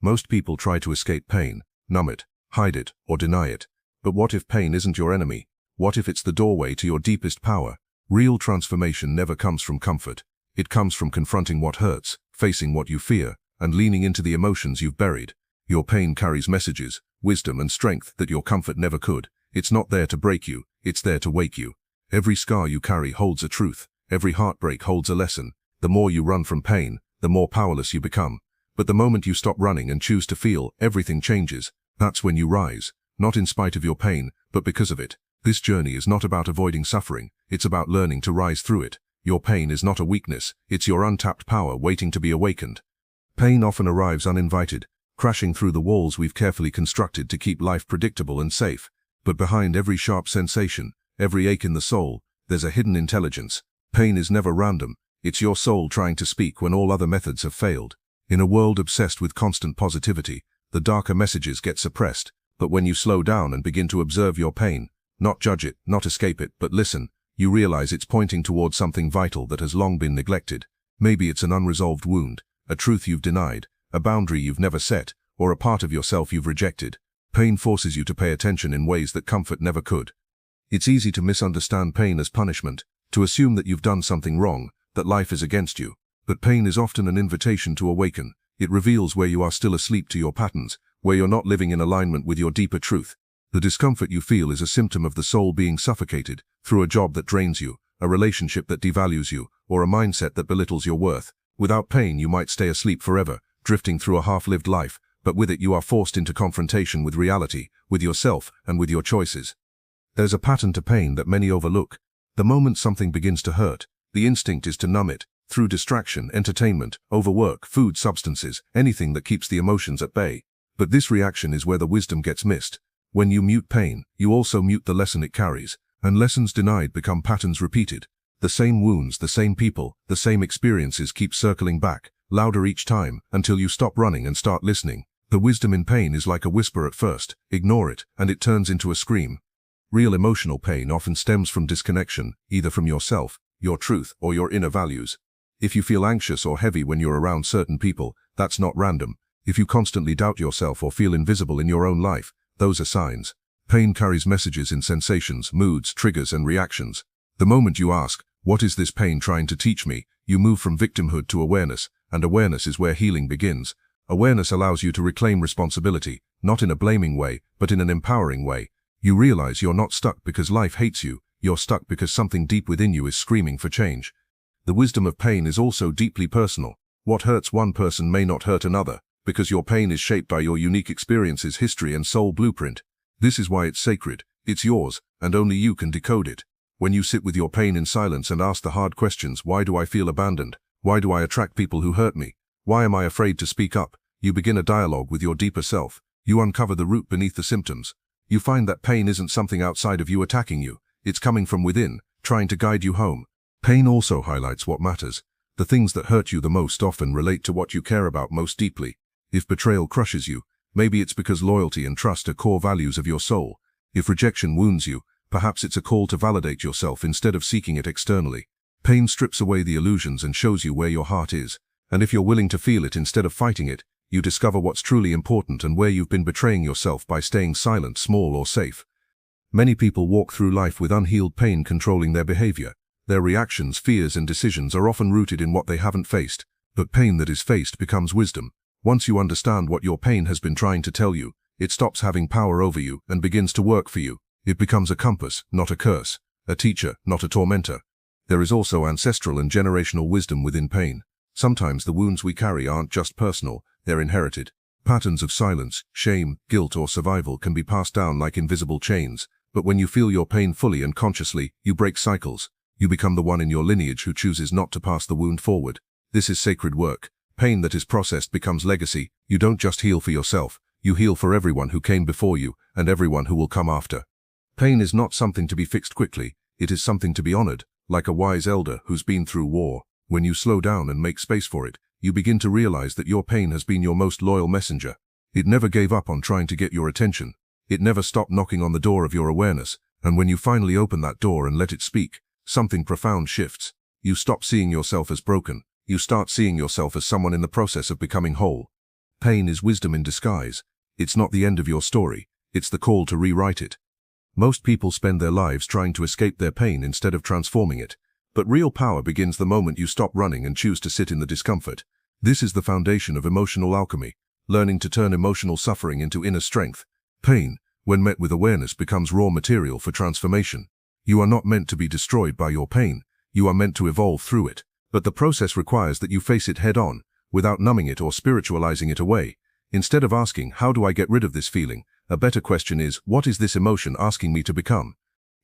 Most people try to escape pain, numb it, hide it, or deny it. But what if pain isn't your enemy? What if it's the doorway to your deepest power? Real transformation never comes from comfort. It comes from confronting what hurts, facing what you fear, and leaning into the emotions you've buried. Your pain carries messages, wisdom and strength that your comfort never could. It's not there to break you, it's there to wake you. Every scar you carry holds a truth. Every heartbreak holds a lesson. The more you run from pain, the more powerless you become. But the moment you stop running and choose to feel, everything changes. That's when you rise, not in spite of your pain, but because of it. This journey is not about avoiding suffering, it's about learning to rise through it. Your pain is not a weakness, it's your untapped power waiting to be awakened. Pain often arrives uninvited, crashing through the walls we've carefully constructed to keep life predictable and safe. But behind every sharp sensation, every ache in the soul, there's a hidden intelligence. Pain is never random, it's your soul trying to speak when all other methods have failed. In a world obsessed with constant positivity, the darker messages get suppressed. But when you slow down and begin to observe your pain, not judge it, not escape it, but listen, you realize it's pointing towards something vital that has long been neglected. Maybe it's an unresolved wound, a truth you've denied, a boundary you've never set, or a part of yourself you've rejected. Pain forces you to pay attention in ways that comfort never could. It's easy to misunderstand pain as punishment, to assume that you've done something wrong, that life is against you. But pain is often an invitation to awaken. It reveals where you are still asleep to your patterns, where you're not living in alignment with your deeper truth. The discomfort you feel is a symptom of the soul being suffocated through a job that drains you, a relationship that devalues you, or a mindset that belittles your worth. Without pain, you might stay asleep forever, drifting through a half-lived life, but with it you are forced into confrontation with reality, with yourself, and with your choices. There's a pattern to pain that many overlook. The moment something begins to hurt, the instinct is to numb it, through distraction, entertainment, overwork, food, substances, anything that keeps the emotions at bay. But this reaction is where the wisdom gets missed. When you mute pain, you also mute the lesson it carries, and lessons denied become patterns repeated. The same wounds, the same people, the same experiences keep circling back, louder each time, until you stop running and start listening. The wisdom in pain is like a whisper at first. Ignore it, and it turns into a scream. Real emotional pain often stems from disconnection, either from yourself, your truth, or your inner values. If you feel anxious or heavy when you're around certain people, that's not random. If you constantly doubt yourself or feel invisible in your own life, those are signs. Pain carries messages in sensations, moods, triggers, and reactions. The moment you ask, "What is this pain trying to teach me?" you move from victimhood to awareness, and awareness is where healing begins. Awareness allows you to reclaim responsibility, not in a blaming way, but in an empowering way. You realize you're not stuck because life hates you, you're stuck because something deep within you is screaming for change. The wisdom of pain is also deeply personal. What hurts one person may not hurt another, because your pain is shaped by your unique experiences, history, and soul blueprint. This is why it's sacred. It's yours, and only you can decode it. When you sit with your pain in silence and ask the hard questions, why do I feel abandoned? Why do I attract people who hurt me? Why am I afraid to speak up? You begin a dialogue with your deeper self. You uncover the root beneath the symptoms. You find that pain isn't something outside of you attacking you. It's coming from within, trying to guide you home. Pain also highlights what matters. The things that hurt you the most often relate to what you care about most deeply. If betrayal crushes you, maybe it's because loyalty and trust are core values of your soul. If rejection wounds you, perhaps it's a call to validate yourself instead of seeking it externally. Pain strips away the illusions and shows you where your heart is. And if you're willing to feel it instead of fighting it, you discover what's truly important and where you've been betraying yourself by staying silent, small, or safe. Many people walk through life with unhealed pain controlling their behavior. Their reactions, fears, and decisions are often rooted in what they haven't faced. But pain that is faced becomes wisdom. Once you understand what your pain has been trying to tell you, it stops having power over you and begins to work for you. It becomes a compass, not a curse, a teacher, not a tormentor. There is also ancestral and generational wisdom within pain. Sometimes the wounds we carry aren't just personal, they're inherited. Patterns of silence, shame, guilt, or survival can be passed down like invisible chains. But when you feel your pain fully and consciously, you break cycles. You become the one in your lineage who chooses not to pass the wound forward. This is sacred work. Pain that is processed becomes legacy. You don't just heal for yourself, you heal for everyone who came before you and everyone who will come after. Pain is not something to be fixed quickly, it is something to be honored, like a wise elder who's been through war. When you slow down and make space for it, you begin to realize that your pain has been your most loyal messenger. It never gave up on trying to get your attention. It never stopped knocking on the door of your awareness, and when you finally open that door and let it speak, something profound shifts. You stop seeing yourself as broken. You start seeing yourself as someone in the process of becoming whole. Pain is wisdom in disguise. It's not the end of your story, it's the call to rewrite it. Most people spend their lives trying to escape their pain instead of transforming it. But real power begins the moment you stop running and choose to sit in the discomfort. This is the foundation of emotional alchemy, learning to turn emotional suffering into inner strength. Pain, when met with awareness, becomes raw material for transformation. You are not meant to be destroyed by your pain, you are meant to evolve through it. But the process requires that you face it head-on, without numbing it or spiritualizing it away. Instead of asking, how do I get rid of this feeling? A better question is, what is this emotion asking me to become?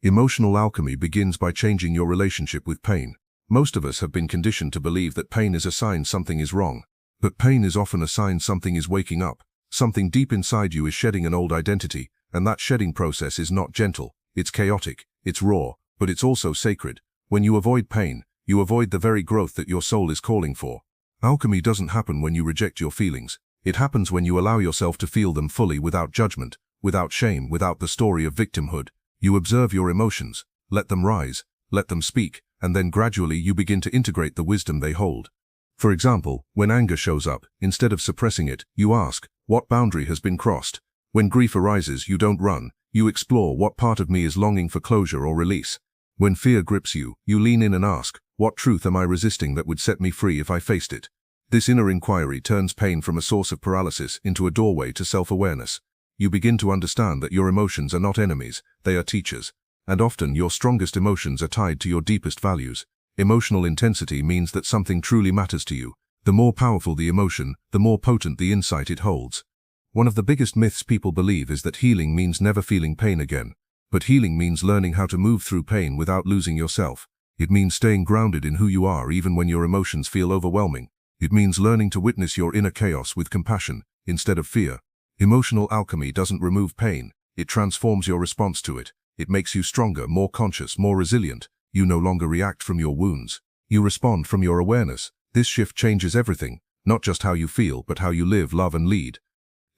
Emotional alchemy begins by changing your relationship with pain. Most of us have been conditioned to believe that pain is a sign something is wrong. But pain is often a sign something is waking up. Something deep inside you is shedding an old identity, and that shedding process is not gentle, it's chaotic, it's raw, but it's also sacred. When you avoid pain, you avoid the very growth that your soul is calling for. Alchemy doesn't happen when you reject your feelings. It happens when you allow yourself to feel them fully without judgment, without shame, without the story of victimhood. You observe your emotions, let them rise, let them speak, and then gradually you begin to integrate the wisdom they hold. For example, when anger shows up, instead of suppressing it, you ask, what boundary has been crossed? When grief arises, you don't run, you explore what part of me is longing for closure or release. When fear grips you, you lean in and ask, what truth am I resisting that would set me free if I faced it? This inner inquiry turns pain from a source of paralysis into a doorway to self-awareness. You begin to understand that your emotions are not enemies, they are teachers. And often your strongest emotions are tied to your deepest values. Emotional intensity means that something truly matters to you. The more powerful the emotion, the more potent the insight it holds. One of the biggest myths people believe is that healing means never feeling pain again. But healing means learning how to move through pain without losing yourself. It means staying grounded in who you are even when your emotions feel overwhelming. It means learning to witness your inner chaos with compassion, instead of fear. Emotional alchemy doesn't remove pain, it transforms your response to it. It makes you stronger, more conscious, more resilient. You no longer react from your wounds. You respond from your awareness. This shift changes everything, not just how you feel, but how you live, love, and lead.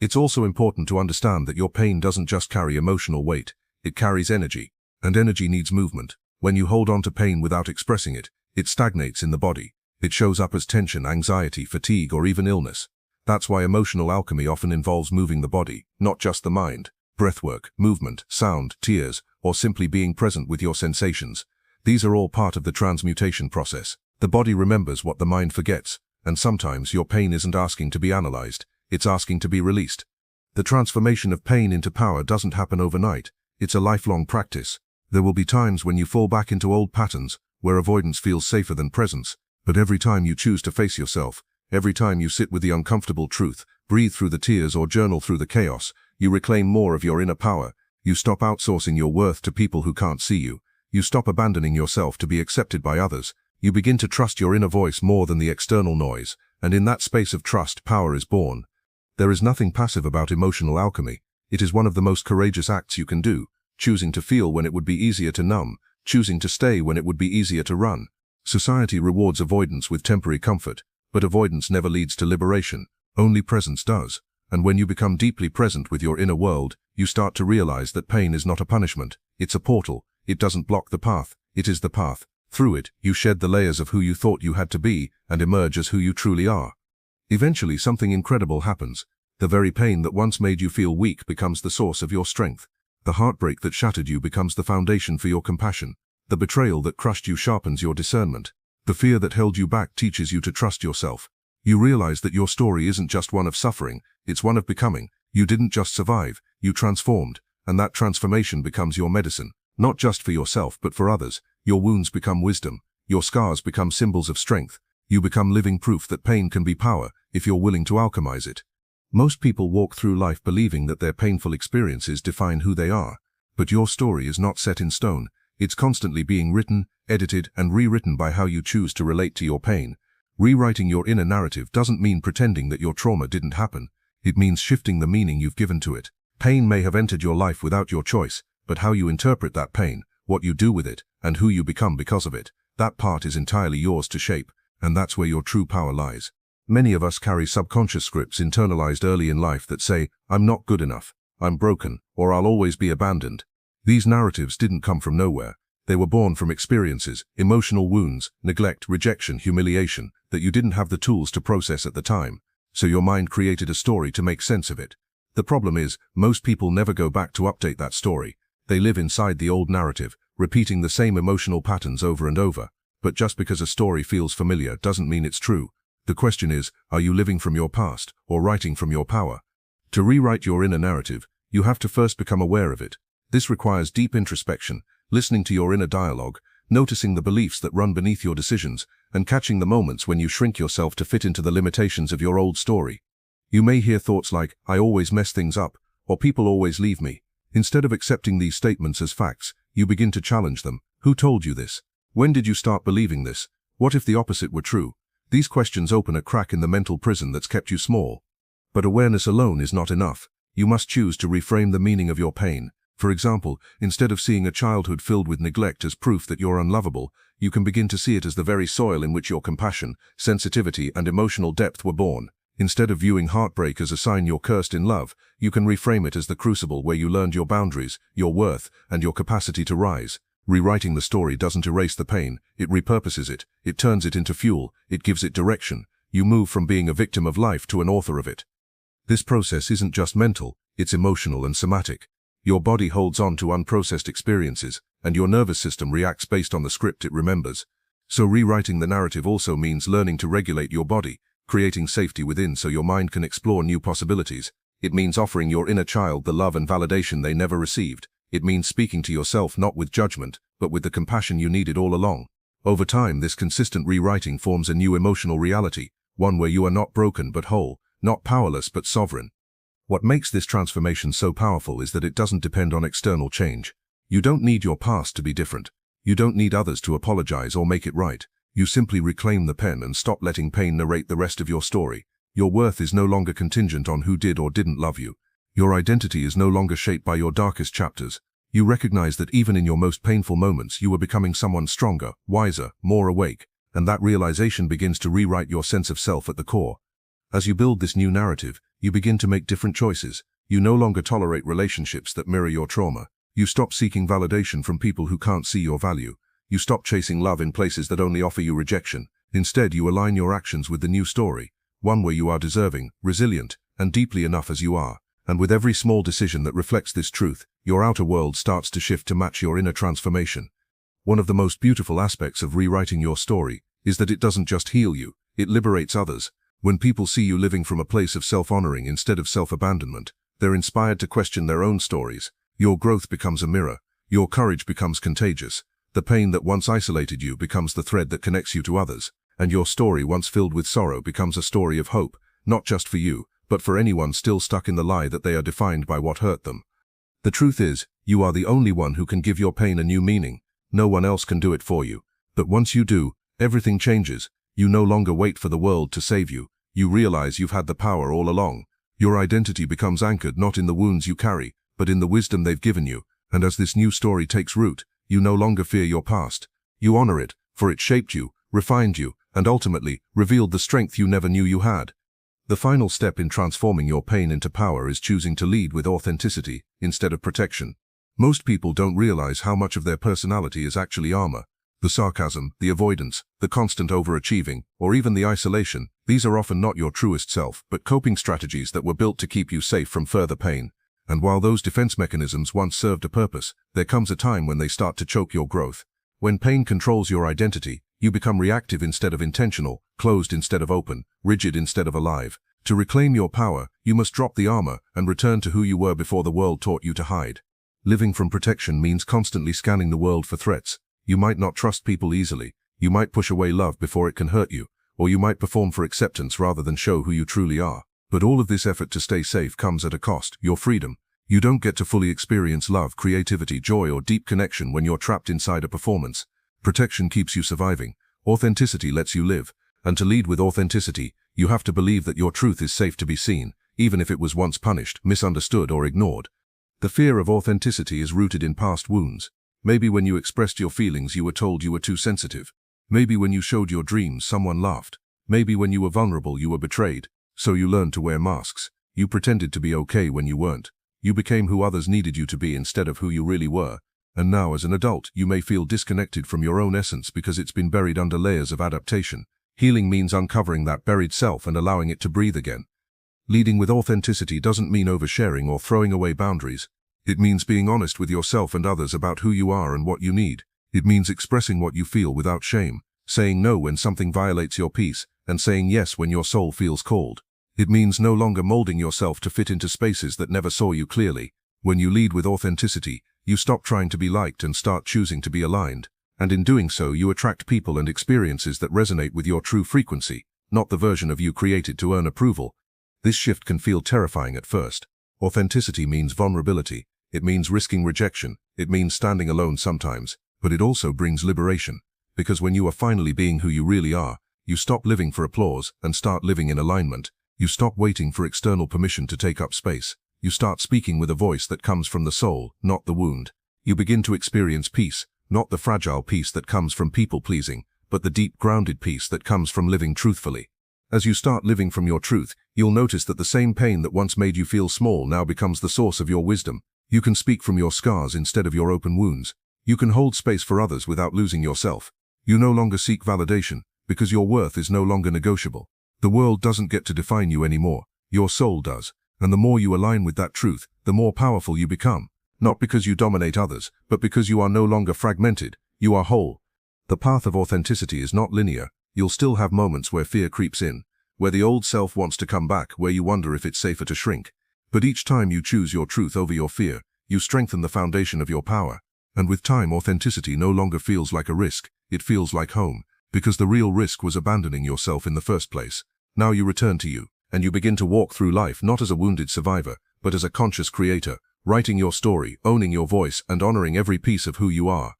It's also important to understand that your pain doesn't just carry emotional weight, it carries energy. And energy needs movement. When you hold on to pain without expressing it, it stagnates in the body. It shows up as tension, anxiety, fatigue, or even illness. That's why emotional alchemy often involves moving the body, not just the mind. Breathwork, movement, sound, tears, or simply being present with your sensations. These are all part of the transmutation process. The body remembers what the mind forgets, and sometimes your pain isn't asking to be analyzed, it's asking to be released. The transformation of pain into power doesn't happen overnight, it's a lifelong practice. There will be times when you fall back into old patterns, where avoidance feels safer than presence, but every time you choose to face yourself, every time you sit with the uncomfortable truth, breathe through the tears or journal through the chaos, you reclaim more of your inner power. You stop outsourcing your worth to people who can't see you. You stop abandoning yourself to be accepted by others. You begin to trust your inner voice more than the external noise, and in that space of trust, power is born. There is nothing passive about emotional alchemy. It is one of the most courageous acts you can do, choosing to feel when it would be easier to numb, choosing to stay when it would be easier to run. Society rewards avoidance with temporary comfort, but avoidance never leads to liberation. Only presence does. And when you become deeply present with your inner world, you start to realize that pain is not a punishment, it's a portal. It doesn't block the path, it is the path. Through it, you shed the layers of who you thought you had to be, and emerge as who you truly are. Eventually something incredible happens. The very pain that once made you feel weak becomes the source of your strength. The heartbreak that shattered you becomes the foundation for your compassion. The betrayal that crushed you sharpens your discernment. The fear that held you back teaches you to trust yourself. You realize that your story isn't just one of suffering, it's one of becoming. You didn't just survive, you transformed, and that transformation becomes your medicine. Not just for yourself but for others. Your wounds become wisdom, your scars become symbols of strength. You become living proof that pain can be power, if you're willing to alchemize it. Most people walk through life believing that their painful experiences define who they are. But your story is not set in stone. It's constantly being written, edited, and rewritten by how you choose to relate to your pain. Rewriting your inner narrative doesn't mean pretending that your trauma didn't happen. It means shifting the meaning you've given to it. Pain may have entered your life without your choice, but how you interpret that pain, what you do with it, and who you become because of it, that part is entirely yours to shape, and that's where your true power lies. Many of us carry subconscious scripts internalized early in life that say, I'm not good enough, I'm broken, or I'll always be abandoned. These narratives didn't come from nowhere. They were born from experiences, emotional wounds, neglect, rejection, humiliation, that you didn't have the tools to process at the time. so your mind created a story to make sense of it. The problem is, most people never go back to update that story. They live inside the old narrative, repeating the same emotional patterns over and over. But just because a story feels familiar doesn't mean it's true. The question is, are you living from your past, or writing from your power? To rewrite your inner narrative, you have to first become aware of it. This requires deep introspection, listening to your inner dialogue, noticing the beliefs that run beneath your decisions, and catching the moments when you shrink yourself to fit into the limitations of your old story. You may hear thoughts like, "I always mess things up," or "people always leave me." Instead of accepting these statements as facts, you begin to challenge them. Who told you this? When did you start believing this? What if the opposite were true? These questions open a crack in the mental prison that's kept you small. But awareness alone is not enough. You must choose to reframe the meaning of your pain. For example, instead of seeing a childhood filled with neglect as proof that you're unlovable, you can begin to see it as the very soil in which your compassion, sensitivity, and emotional depth were born. Instead of viewing heartbreak as a sign you're cursed in love, you can reframe it as the crucible where you learned your boundaries, your worth, and your capacity to rise. Rewriting the story doesn't erase the pain, it repurposes it, it turns it into fuel, it gives it direction. You move from being a victim of life to an author of it. This process isn't just mental, it's emotional and somatic. Your body holds on to unprocessed experiences, and your nervous system reacts based on the script it remembers. So rewriting the narrative also means learning to regulate your body, creating safety within so your mind can explore new possibilities. It means offering your inner child the love and validation they never received. It means speaking to yourself not with judgment, but with the compassion you needed all along. Over time, this consistent rewriting forms a new emotional reality, one where you are not broken but whole, not powerless but sovereign. What makes this transformation so powerful is that it doesn't depend on external change. You don't need your past to be different. You don't need others to apologize or make it right. You simply reclaim the pen and stop letting pain narrate the rest of your story. Your worth is no longer contingent on who did or didn't love you. Your identity is no longer shaped by your darkest chapters. You recognize that even in your most painful moments you are becoming someone stronger, wiser, more awake, and that realization begins to rewrite your sense of self at the core. As you build this new narrative, you begin to make different choices. You no longer tolerate relationships that mirror your trauma. You stop seeking validation from people who can't see your value. You stop chasing love in places that only offer you rejection. Instead, you align your actions with the new story, one where you are deserving, resilient, and deeply enough as you are. And with every small decision that reflects this truth, your outer world starts to shift to match your inner transformation. One of the most beautiful aspects of rewriting your story is that it doesn't just heal you, it liberates others. When people see you living from a place of self-honoring instead of self-abandonment, they're inspired to question their own stories. Your growth becomes a mirror. Your courage becomes contagious. The pain that once isolated you becomes the thread that connects you to others. And your story, once filled with sorrow, becomes a story of hope, not just for you, but for anyone still stuck in the lie that they are defined by what hurt them. The truth is, you are the only one who can give your pain a new meaning. No one else can do it for you. But once you do, everything changes. You no longer wait for the world to save you. You realize you've had the power all along. Your identity becomes anchored not in the wounds you carry, but in the wisdom they've given you. And as this new story takes root, you no longer fear your past. You honor it, for it shaped you, refined you, and ultimately revealed the strength you never knew you had. The final step in transforming your pain into power is choosing to lead with authenticity instead of protection. Most people don't realize how much of their personality is actually armor. The sarcasm, the avoidance, the constant overachieving, or even the isolation, these are often not your truest self, but coping strategies that were built to keep you safe from further pain. And while those defense mechanisms once served a purpose, there comes a time when they start to choke your growth. When pain controls your identity, you become reactive instead of intentional, closed instead of open, rigid instead of alive. To reclaim your power, you must drop the armor and return to who you were before the world taught you to hide. Living from protection means constantly scanning the world for threats. You might not trust people easily. You might push away love before it can hurt you, or you might perform for acceptance rather than show who you truly are. But all of this effort to stay safe comes at a cost, your freedom. You don't get to fully experience love, creativity, joy, or deep connection when you're trapped inside a performance. Protection keeps you surviving. Authenticity lets you live. And to lead with authenticity, you have to believe that your truth is safe to be seen, even if it was once punished, misunderstood, or ignored. The fear of authenticity is rooted in past wounds. Maybe when you expressed your feelings you were told you were too sensitive. Maybe when you showed your dreams someone laughed. Maybe when you were vulnerable you were betrayed. So you learned to wear masks. You pretended to be okay when you weren't. You became who others needed you to be instead of who you really were. And now as an adult you may feel disconnected from your own essence because it's been buried under layers of adaptation. Healing means uncovering that buried self and allowing it to breathe again. Leading with authenticity doesn't mean oversharing or throwing away boundaries. It means being honest with yourself and others about who you are and what you need. It means expressing what you feel without shame, saying no when something violates your peace, and saying yes when your soul feels called. It means no longer molding yourself to fit into spaces that never saw you clearly. When you lead with authenticity, you stop trying to be liked and start choosing to be aligned. And in doing so, you attract people and experiences that resonate with your true frequency, not the version of you created to earn approval. This shift can feel terrifying at first. Authenticity means vulnerability. It means risking rejection. It means standing alone sometimes. But it also brings liberation. Because when you are finally being who you really are, you stop living for applause and start living in alignment. You stop waiting for external permission to take up space. You start speaking with a voice that comes from the soul, not the wound. You begin to experience peace, not the fragile peace that comes from people-pleasing, but the deep, grounded peace that comes from living truthfully. As you start living from your truth, you'll notice that the same pain that once made you feel small now becomes the source of your wisdom. You can speak from your scars instead of your open wounds. You can hold space for others without losing yourself. You no longer seek validation, because your worth is no longer negotiable. The world doesn't get to define you anymore. Your soul does. And the more you align with that truth, the more powerful you become. Not because you dominate others, but because you are no longer fragmented. You are whole. The path of authenticity is not linear. You'll still have moments where fear creeps in, where the old self wants to come back, where you wonder if it's safer to shrink. But each time you choose your truth over your fear, you strengthen the foundation of your power. And with time, authenticity no longer feels like a risk. It feels like home, because the real risk was abandoning yourself in the first place. Now you return to you, and you begin to walk through life not as a wounded survivor, but as a conscious creator, writing your story, owning your voice, and honoring every piece of who you are.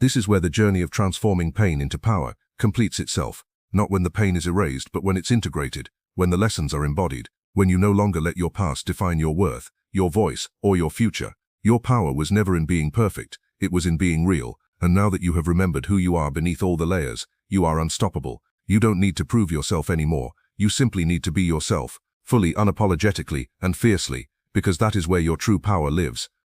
This is where the journey of transforming pain into power completes itself, not when the pain is erased, but when it's integrated, when the lessons are embodied, when you no longer let your past define your worth, your voice, or your future. Your power was never in being perfect, it was in being real, and now that you have remembered who you are beneath all the layers, you are unstoppable. You don't need to prove yourself anymore. You simply need to be yourself, fully, unapologetically, and fiercely, because that is where your true power lives.